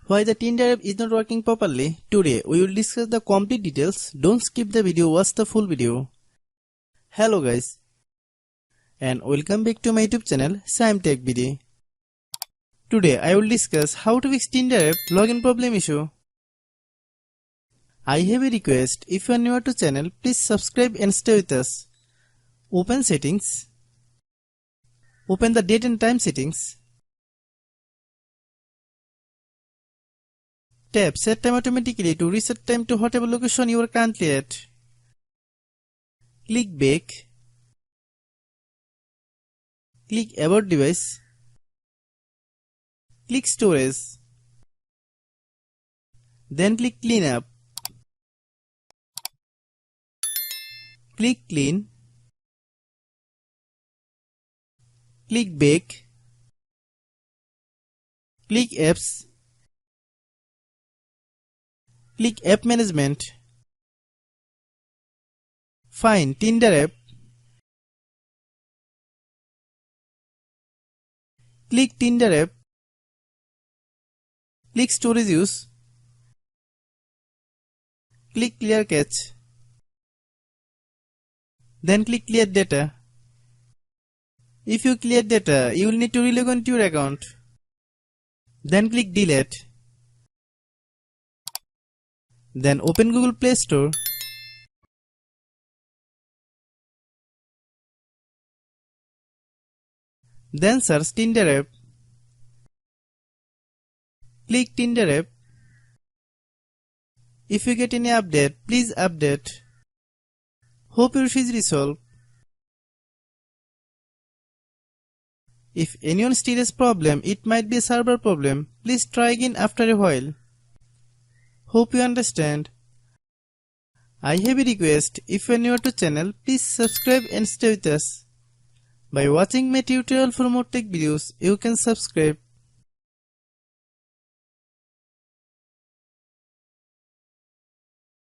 Why the Tinder app is not working properly? Today we will discuss the complete details. Don't skip the video, watch the full video. Hello guys and welcome back to my YouTube channel Shaem Tech Video. Today I will discuss how to fix Tinder app login problem issue. I have a request, if you are new to channel, please subscribe and stay with us. Open settings. Open the date and time settings. Tap set time automatically to reset time to whatever location you are currently at. Click back. Click about device. Click storage. Then click clean up. Click clean. Click back. Click apps. Click app management. Find Tinder app. Click Tinder app. Click storage use. Click clear cache. Then click clear data. If you clear data, you will need to relog on to your account. Then click delete. Then open Google Play Store. Then search Tinder app. Click Tinder app. If you get any update, please update. Hope your issue is resolved. If anyone still has problem, it might be a server problem. Please try again after a while. Hope you understand. I have a request, if you are new to channel, please subscribe and stay with us. By watching my tutorial for more tech videos, you can subscribe.